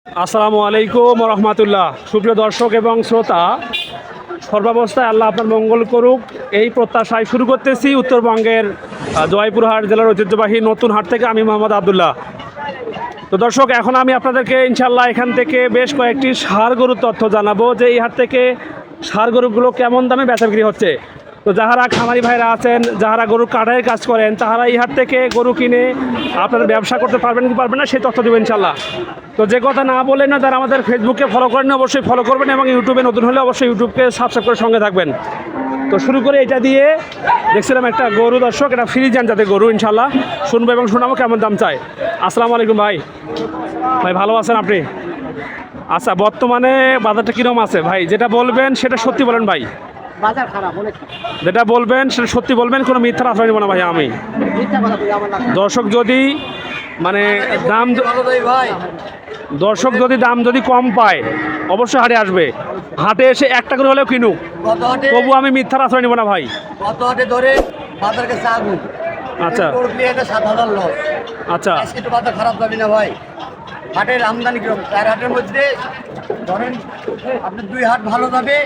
আসসালামু আলাইকুম রহমতুল্লাহ। সুপ্রিয় দর্শক এবং শ্রোতা, সর্বাবস্থায় আল্লাহ আপনার মঙ্গল করুক এই প্রত্যাশায় শুরু করতেছি উত্তরবঙ্গের জয়পুরহাট জেলার ঐতিহ্যবাহী নতুন হাট থেকে। আমি মোহাম্মদ আবদুল্লাহ। তো দর্শক, এখন আমি আপনাদেরকে ইনশাল্লাহ এখান থেকে বেশ কয়েকটি ষাঁড় গরুর তথ্য জানাবো যে এই হাট থেকে ষাঁড় গরুগুলো কেমন দামে বেচা বিক্রি হচ্ছে। তো যাহারা খামারি ভাইরা আছেন, যাহারা গরুর কাটাইয়ের কাজ করেন, তাহারা এই হাট থেকে গরু কিনে আপনারা ব্যবসা করতে পারবেন কি পারবেন না সেই তথ্য দেবেন ইনশাল্লাহ। তো যে কথা না বলেন না, যারা আমাদের ফেসবুকে ফলো করেন অবশ্যই ফলো করবেন এবং ইউটিউবে নতুন হলে অবশ্যই ইউটিউবকে সাবস্ক্রাইব করে সঙ্গে থাকবেন। তো শুরু করে এটা দিয়ে দেখছিলাম একটা গরু দর্শক, এটা ফ্রিজিয়ান জাতের গরু। ইনশাল্লাহ শুনবো এবং শোনাবো কেমন দাম চাই। আসসালামু আলাইকুম ভাই। ভাই ভালো আছেন আপনি? আচ্ছা, বর্তমানে বাজারটা কীরকম আছে ভাই? যেটা বলবেন সেটা সত্যি বলেন ভাই। বাজার খারাপ অনেক। যেটা বলবেন সেটা সত্যি বলবেন, কোনো মিথ্যার আশ্রয় নেব না ভাই আমি। দর্শক যদি মানে দর্শক যদি দাম যদি কম পায় অবশ্যই হাটে আসবে, হাটে এসে একটা করে হলেও কিনুক, তবু আমি মিথ্যার আশ্রয় নেব না ভাই। কত হাটে ধরে বাজারকে চাগুন। আচ্ছা 7,000 লস। আচ্ছা, আজকে তো বাজার খারাপ যাবে না ভাই। হাটের আমদানি কিরকম? 4 হাটের মধ্যে ধরেন আপনি 2 হাট ভালো যাবে,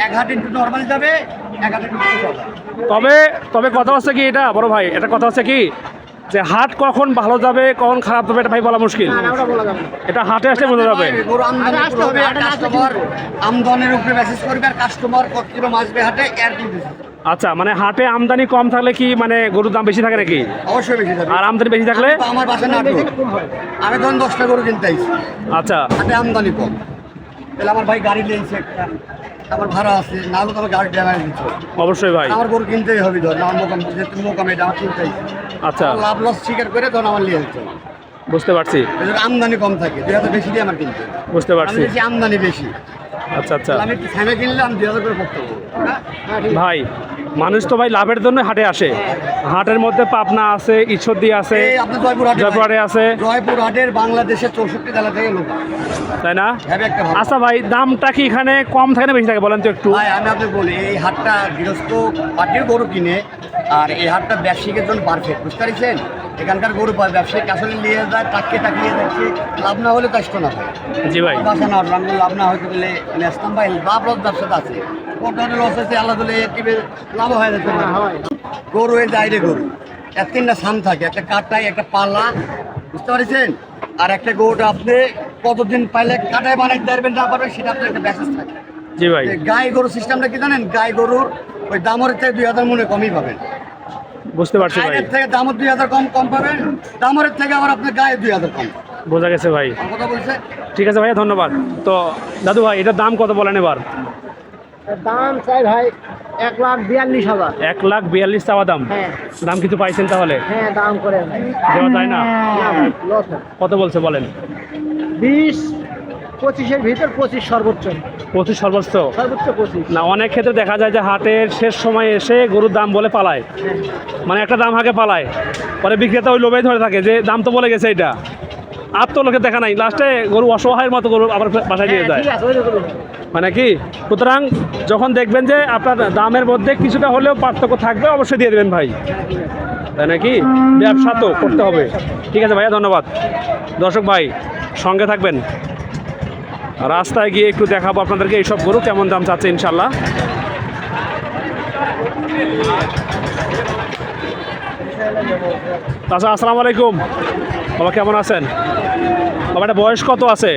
1 হাট একটু নর্মাল যাবে, 1 হাট একটু তবে তবে কথা হচ্ছে কি, এটা বড় ভাই, এটা কথা হচ্ছে কি যে হাট কখন ভালো যাবে কখন খারাপ যাবে এটা ভাই বলা মুশকিল। এটা হাটে আসলে বোঝা যাবে। গরু আমদানি করতে হবে, কাস্টমার আমদানির উপরে মেসেজ করবে, আর কাস্টমার কত কিলো আসবে হাটে এর কি বেশি। আচ্ছা, মানে হাটে আমদানি কম থাকলে কি মানে গরুর দাম বেশি থাকে নাকি? অবশ্যই বেশি থাকে। আর আমদানি বেশি থাকলে? আমার বাসা না, আমি ধরুন 10টা গরু কিনতে আইছি, আচ্ছা, হাটে আমদানি কম, তাহলে আমার ভাই গাড়ি নিয়েছে একটা, আমার ভাড়া আছে, না হলে তো আমার গাড়ি ড্যামেজ দিচ্ছে। অবশ্যই ভাই, আমার গরু কিনতেই হবে, ধর আমার মোকাম যেহেতু মোকাম এটা আমার কিনতে আইছি। আচ্ছা লাভ লস স্বীকার করে ধর আমার নিয়ে হচ্ছে। বুঝতে পারছি। আমদানি কম থাকে, 2,000 বেশি দিয়ে আমার কিনতে। বুঝতে পারছি। বেশি আমদানি বেশি। আচ্ছা আচ্ছা আমি একটু ফ্যানে কিনলে আমি 2,000 করে পড়তে পারবো। ভাই, মানুষ তো ভাই লাভের জন্য হাটে আসে। হাটের মধ্যে পাবনা আছে, ঈশ্বরদী আছে, এই আপনার জয়পুরহাটে জয়পুরহাটে আছে। জয়পুরহাটের বাংলাদেশের 64 জেলা থেকে লোক আসে। তাই না? হ্যাঁ, একটা ভালো। আচ্ছা ভাই, দামটা কি এখানে কম থাকে না বেশি থাকে বলেন তো একটু। ভাই আমি আপনাকে বলি, এই হাটটা গৃহস্থ পার্টির গরু কিনে, আর এই হাটটা ব্যবসায়িকের জন্য পারফেক্ট, বুঝতে পারছেন? এখানকার গরু ব্যবসায়িক আসলে নিয়ে যায়, টাকিয়ে টাকিয়ে যাচ্ছে, লাভ না হলে কষ্ট না হয়। জি ভাই, বাসা না রাঙ্গুল লাভ না হয়তো বলে নেস্তাম ভাই, লাভ লস ব্যবসাটা আছে। কত লস আছে আল্লাহ দিলে একটি লাভ হয়ে যাচ্ছে না। গরু এর বাইরে গরু এক 3টা সাম থাকে, একটা কাটাই, একটা পালা, বুঝতে পারছেন? আর একটা গরুটা আপনি কতদিন পাইলে কাটায় বানাইতে পারবেন না পারবেন সেটা আপনার একটা ব্যাসেস থাকে। জি ভাই, গাই গরু সিস্টেমটা কি জানেন? গাই গরুর ওই দামের থেকে 2,000 মনে কমই পাবেন। বুঝতে পারছি ভাই। গায়ের থেকে দামের 2,000 কম পাবেন, দামের থেকে আবার আপনার গায়ে 2,000 কম। বোঝা গেছে ভাই। আমার কথা বলছে। ঠিক আছে ভাইয়া, ধন্যবাদ। তো দাদু ভাই, এটার দাম কত বলেন এবার? দাম চাই ভাই 1,42,000। 1,42,000 চাওয়া দাম। হ্যাঁ। দাম কিছু পাইছেন তাহলে? হ্যাঁ, দাম করেন। দেওয়া যায় না? লস। কত বলছে বলেন? 20-25-এর ভিতর 25 সর্বোচ্চ। 25 সর্বোচ্চ? সর্বোচ্চ 25। না, অনেক ক্ষেত্রে দেখা যায় যে হাটের শেষ সময় এসে গরুর দাম বলে পালায়, মানে একটা দাম আগে পালায়, পরে বিক্রেতা ওই লোভেই ধরে থাকে যে দাম তো বলে গেছে এটা, আর তো লোকের দেখা নাই, লাস্টে গরু অসহায়ের মতো গরু আবার বাসায় দিয়ে যায়। মানে কি, সুতরাং যখন দেখবেন যে আপনার দামের মধ্যে কিছুটা হলেও পার্থক্য থাকবে অবশ্যই দিয়ে দেবেন ভাই, তাই নাকি? ব্যবসা তো করতে হবে। ঠিক আছে ভাইয়া, ধন্যবাদ। দর্শক ভাই সঙ্গে থাকবেন, রাস্তায় গিয়ে একটু দেখাবো আপনাদেরকে এইসব গরু কেমন দাম চাচ্ছে ইনশাল্লাহ। আচ্ছা, আসসালামু আলাইকুম বাবা, কেমন আছেন বাবা? এটা বয়স কত আছে?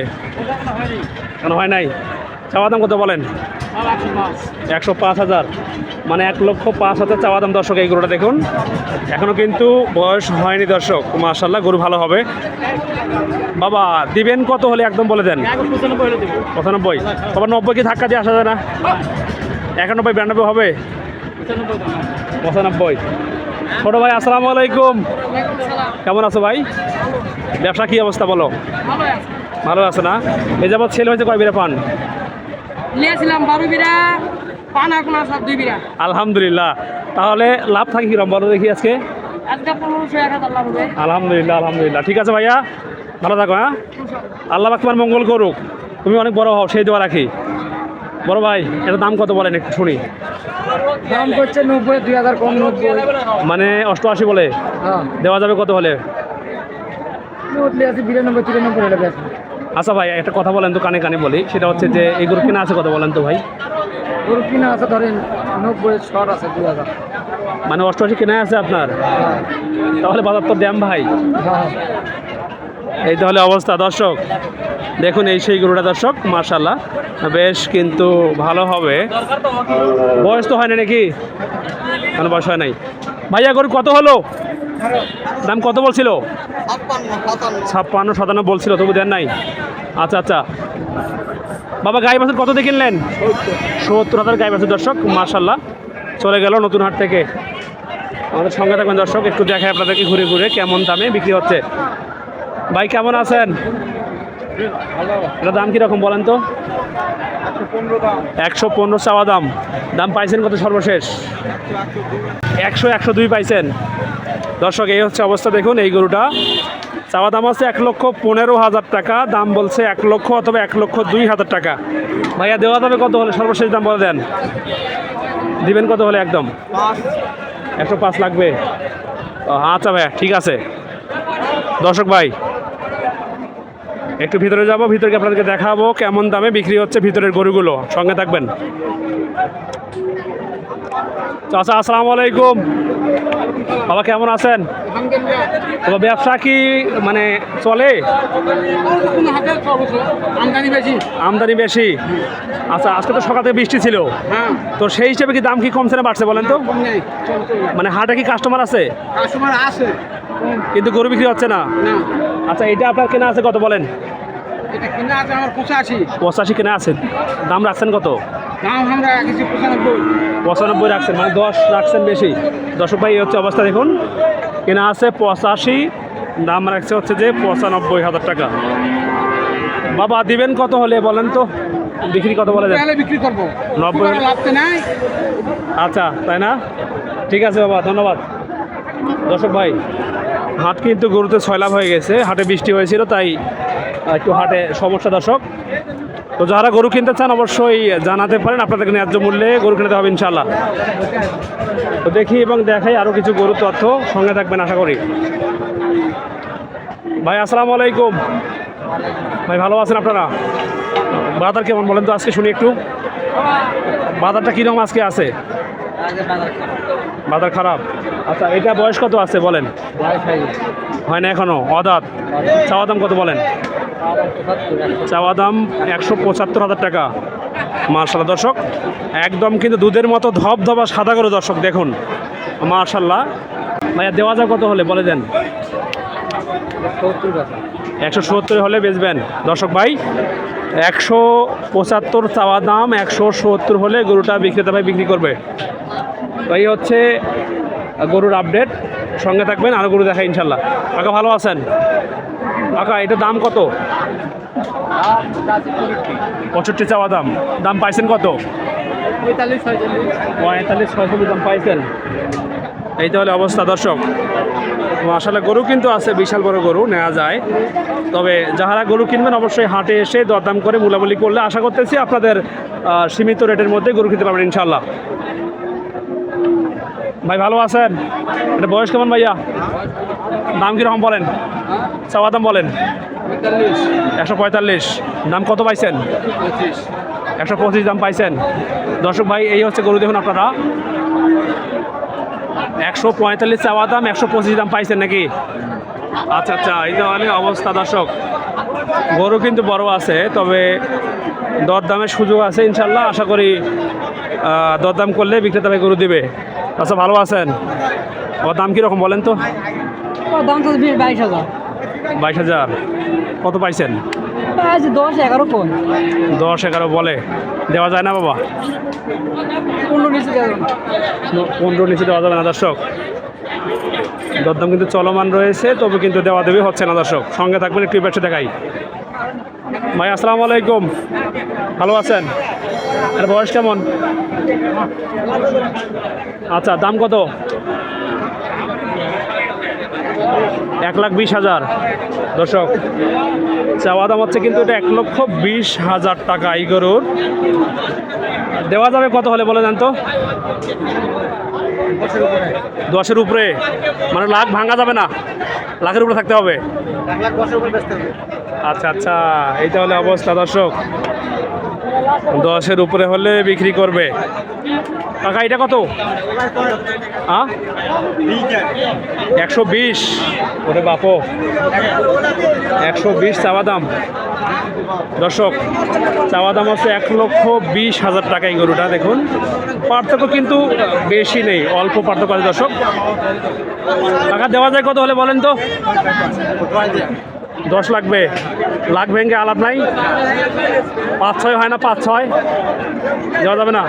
কেন হয় নাই? চাওয়া দাম কত বলেন? 105,000, মানে 1,05,000 চাওয়া দাম। দর্শক এই গরুটা দেখুন, এখনও কিন্তু বয়স হয়নি দর্শক। মাশাআল্লাহ, গরু ভালো হবে। বাবা দিবেন কত হলে একদম বলে দেন? 95। বাবা 90 কি ধাক্কা দিয়ে আসা যায় না? 91, 92 হবে? 95। ছোটো ভাই আসসালামু আলাইকুম, কেমন আছো ভাই? ব্যবসা কী অবস্থা বলো? ভালো আছে না? এই যাবৎ ছেলে হয়েছে কয় বিরা পান? নিয়েছিলাম 12 বিরা, পান এখন আছে 2 বিরা। আলহামদুলিল্লাহ। তাহলে লাভ থাকে কিরকম বলো দেখি আজকে? আজকে 1500-1000 লাভ হবে। আলহামদুলিল্লাহ, আলহামদুলিল্লাহ। ঠিক আছে ভাইয়া, ভালো থাকো। হ্যাঁ, আল্লাহ পাক তোমার মঙ্গল করুক, তুমি অনেক বড় হও সেই দোয়া রাখি। বড় ভাই, এটা দাম কত বলেন একটু শুনি। দাম করছে 90, 2,000 কম 90। মানে 88 বলে? হ্যাঁ। দেওয়া যাবে কত হলে? 92, 93 হলে বেশ। আচ্ছা ভাই একটা কথা বলেন তো, কানে কানে বলি, সেটা হচ্ছে যে এই গরু কিনা আছে কত বলেন তো ভাই? গরু কিনা আছে ধরেন 90 শট আছে 2000। মানে 88 কিনা আছে আপনার, তাহলে বাজার তো ড্যাম ভাই। এই তাহলে অবস্থা দর্শক, দেখুন এই সেই গরুটা দর্শক, মার্শাল্লাহ বেশ কিন্তু ভালো হবে। বয়স তো হয় না নাকি? মানে বয়স হয় নাই। ভাইয়া গরু কত হলো? দাম কত বলছিল? 56-57 বলছিল, তবু দেন নাই। আচ্ছা আচ্ছা বাবা, গাই বাছুর কত দিয়ে কিনলেন? 70,000 গাই বাছুর দর্শক, মার্শাল্লাহ চলে গেল নতুন হাট থেকে। আমাদের সঙ্গে থাকবেন দর্শক, একটু দেখায় আপনাদেরকে ঘুরে ঘুরে কেমন দামে বিক্রি হচ্ছে। ভাই কেমন আছেন? এটা দাম কীরকম বলেন তো? 115 চাওয়া দাম। দাম পাইছেন কত সর্বশেষ? 100-102 পাইছেন দর্শক। এই হচ্ছে অবস্থা, দেখুন এই গরুটা চাওয়া দাম আছে 1,15,000 টাকা, দাম বলছে 1 লক্ষ অথবা 1,02,000 টাকা। ভাইয়া দেওয়া যাবে কত হলে? সর্বশেষ দাম বলে দেন, দিবেন কত হলে একদম? 105 লাগবে। আচ্ছা ভাইয়া ঠিক আছে। দর্শক ভাই একটু ভিতরে যাব, ভিতরে আপনাদেরকে দেখাবো কেমন দামে বিক্রি হচ্ছে ভিতরের গরুগুলো, সঙ্গে থাকবেন। চাচা আসসালামু আলাইকুম। বাবা কেমন আছেন? বাবা ব্যবসা কি মানে চলে? আমদানি বেশি। আচ্ছা আজকে তো সকাল থেকে বৃষ্টি ছিল, তো সেই হিসেবে কি দাম কি কমছে না বাড়ছে বলেন তো? মানে হাটে কি কাস্টমার আছে? কিন্তু গরু বিক্রি হচ্ছে না। আচ্ছা এটা আপনার কেনা আছে কত বলেন? 85 কেনা আছে। দাম রাখছেন কত? 95 রাখছেন, মানে 10 রাখছেন বেশি। দর্শক ভাই এই হচ্ছে অবস্থা, দেখুন কেনা আছে 85, দাম রাখছে হচ্ছে যে 95,000 টাকা। বাবা দিবেন কত হলে বলেন তো? বিক্রি কত বলে দেন? বিক্রি করবো 90। আচ্ছা তাই না, ঠিক আছে বাবা, ধন্যবাদ। দর্শক ভাই হাট কিন্তু গরুতে সয়লাভ হয়ে গেছে, হাটে বৃষ্টি হয়েছিল তাই একটু হাটে সমস্যা দর্শক। তো যারা গরু কিনতে চান অবশ্যই জানাতে পারেন, আপনাদেরকে ন্যায্য মূল্যে গরু কিনতে হবে ইনশাল্লাহ। তো দেখি এবং দেখাই আরও কিছু গরুর তথ্য, সঙ্গে থাকবেন আশা করি। ভাই আসসালামু আলাইকুম। ভাই ভালো আছেন আপনারা? বাজার কেমন বলেন তো আজকে শুনি একটু। বাজারটা কীরকম আজকে আছে? বাজার খারাপ। আচ্ছা এটা বয়স কত আছে বলেন? হয় না এখনো, অদাঁত। চাওয়া দাম কত বলেন? চাওয়া দাম 175,000 টাকা। মার্শাল্লাহ দর্শক, একদম কিন্তু দুধের মতো ধবধবা সাদা গরু দর্শক, দেখুন মার্শাল্লাহ। ভাইয়া দেওয়া যাবে কত হলে বলে দেন? 170 হলে বেচবেন দর্শক ভাই। 175 চাওয়া দাম, 170 হলে গরুটা বিক্রেতা ভাই বিক্রি করবে। তো এই হচ্ছে গরুর আপডেট, সঙ্গে থাকবেন, আরও গরু দেখাই ইনশাল্লাহ। কাকা ভালো আছেন? কাকা এটা দাম কত? 65 চাওয়া দাম। দাম পাইছেন কত? 45-46 দাম পাইছেন। এই তাহলে অবস্থা দর্শক। আসলে গরু কিন্তু আছে, বিশাল বড় গরু নেওয়া যায়, তবে যারা গরু কিনবেন অবশ্যই হাটে এসে দরদাম করে মূলামূলি করলে আশা করতেছি আপনাদের সীমিত রেটের মধ্যে গরু কিনতে পারবেন ইনশাল্লাহ। ভাই ভালো আছেন? এটা বয়স কেমন ভাইয়া? দাম কীরকম বলেন? চাওয়া দাম বলেন? 145। দাম কত পাইছেন? 125 দাম পাইছেন। দর্শক ভাই এই হচ্ছে গরু, দেখুন আপনারা 145 চাওয়া দাম, 125 দাম পাইছেন নাকি? আচ্ছা আচ্ছা, এই তাহলে অবস্থা দর্শক। গরু কিন্তু বড় আছে, তবে দরদামের সুযোগ আছে ইনশাল্লাহ। আশা করি দরদাম করলে বিক্রেতা ভাই গরু দিবে। আচ্ছা ভালো আছেন? ওর দাম কীরকম বলেন তো? দাম তো 22,000। 22,000 কত পাইছেন? 10-11 কোন 10-11 বলে, দেওয়া যায় না বাবা? 15 নিচে দেওয়া যাবে না। 15 নিচে দেওয়া যাবে না দর্শক। দরদাম কিন্তু চলমান রয়েছে, তবে কিন্তু দেওয়া দেবে হচ্ছে না দর্শক। সঙ্গে থাকবেন, একটু ব্যবসা দেখাই। ভাই আসসালামু আলাইকুম, ভালো আছেন? আর বয়স কেমন? আচ্ছা দাম কত? 1,20,000 দর্শক। চাওয়া দাম হচ্ছে কিন্তু এটা 1,20,000 টাকা। এই গরুর দেওয়া যাবে কত হলে বলে দেন তো? 10-এর উপরে, মানে লাখ ভাঙা যাবে না, লাখের উপরে থাকতে হবে। আচ্ছা আচ্ছা, এইটা হলে অবস্থা দর্শক, 10-এর উপরে হলে বিক্রি করবে। কাকা এটা কত? 120। ওরে বাপো, 120 চাওয়া দাম দর্শক। চাওয়া দাম হচ্ছে 1,20,000 টাকা এই গরুটা। দেখুন পার্থক্য কিন্তু বেশি নেই, অল্প পার্থক্য আছে দর্শক। টাকা দেওয়া যায় কত হলে বলেন তো? 10 লাগবে? লাখ ভেঙে আলাপ নাই? 5-6 হয় না? 5-6 দেওয়া যাবে না?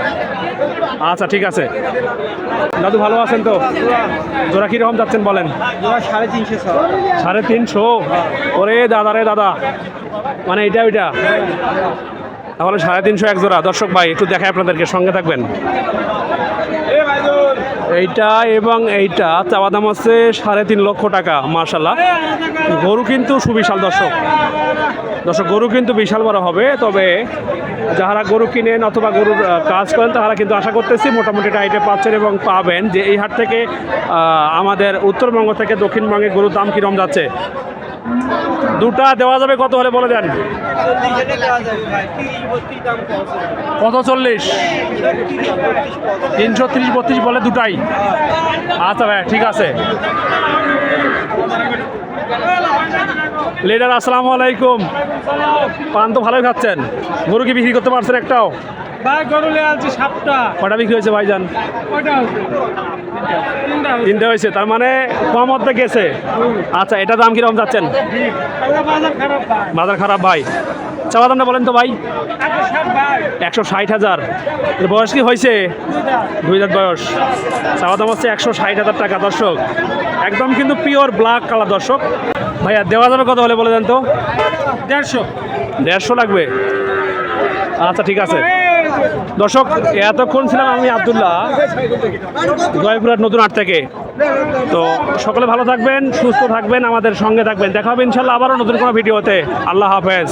আচ্ছা ঠিক আছে। দাদু ভালো আছেন তো? জোড়া কীরকম যাচ্ছেন বলেন? 350। ওরে দাদা রে দাদা, মানে এটা ওইটা তাহলে 350 এক জোড়া। দর্শক ভাই একটু দেখায় আপনাদেরকে, সঙ্গে থাকবেন। এইটা এবং এইটা চাওয়া দাম হচ্ছে 3.5 লক্ষ টাকা। মার্শাল্লাহ, গরু কিন্তু সুবিশাল দর্শক। গরু কিন্তু বিশাল বড় হবে। তবে যারা গরু কিনেন অথবা গরুর কাজ করেন তারা কিন্তু আশা করতেছি মোটামুটি টাইটে পাচ্ছেন এবং পাবেন। যে এই হাট থেকে আমাদের উত্তরবঙ্গ থেকে দক্ষিণবঙ্গে গরুর দাম কীরকম যাচ্ছে? দুটা দেওয়া যাবে কত হলে বলে দেন? কত? 40? 330-32 বলে দুটাই? আচ্ছা ভাই ঠিক আছে। লিডার আসসালামু আলাইকুম। পান তো ভালোই খাচ্ছেন। গরু কি বিক্রি করতে পারছেন একটাও? ভাই গরু নিয়ে আসছি 7টা। কটা বিক্রি হয়েছে ভাইজান? কয়টা হচ্ছে? 3টে হয়েছে, তার মানে কম অর্ধে গেছে। আচ্ছা, এটা দাম কিরকম যাচ্ছেন? বাজার খারাপ ভাই। বাজার খারাপ ভাই। চাওয়া দামটা বলেন তো ভাই? 160 ভাই। 160,000। বয়স কি হয়েছে? 2 দাঁত বয়স। চাওয়া দাম হচ্ছে 160,000 টাকা দর্শক। একদম কিন্তু পিওর ব্ল্যাক কালার দর্শক। ভাইয়া দেওয়া যাবে কত হলে বলে দেন তো? 150 লাগবে? আচ্ছা ঠিক আছে দর্শক, এতক্ষণ ছিলাম আমি আব্দুল্লাহ, জয়পুরহাট নতুন হাট থেকে। তো সকলে ভালো থাকবেন, সুস্থ থাকবেন, আমাদের সঙ্গে থাকবেন। দেখা হবে ইনশাল্লাহ আবারও নতুন কোনো ভিডিওতে। আল্লাহ হাফেজ।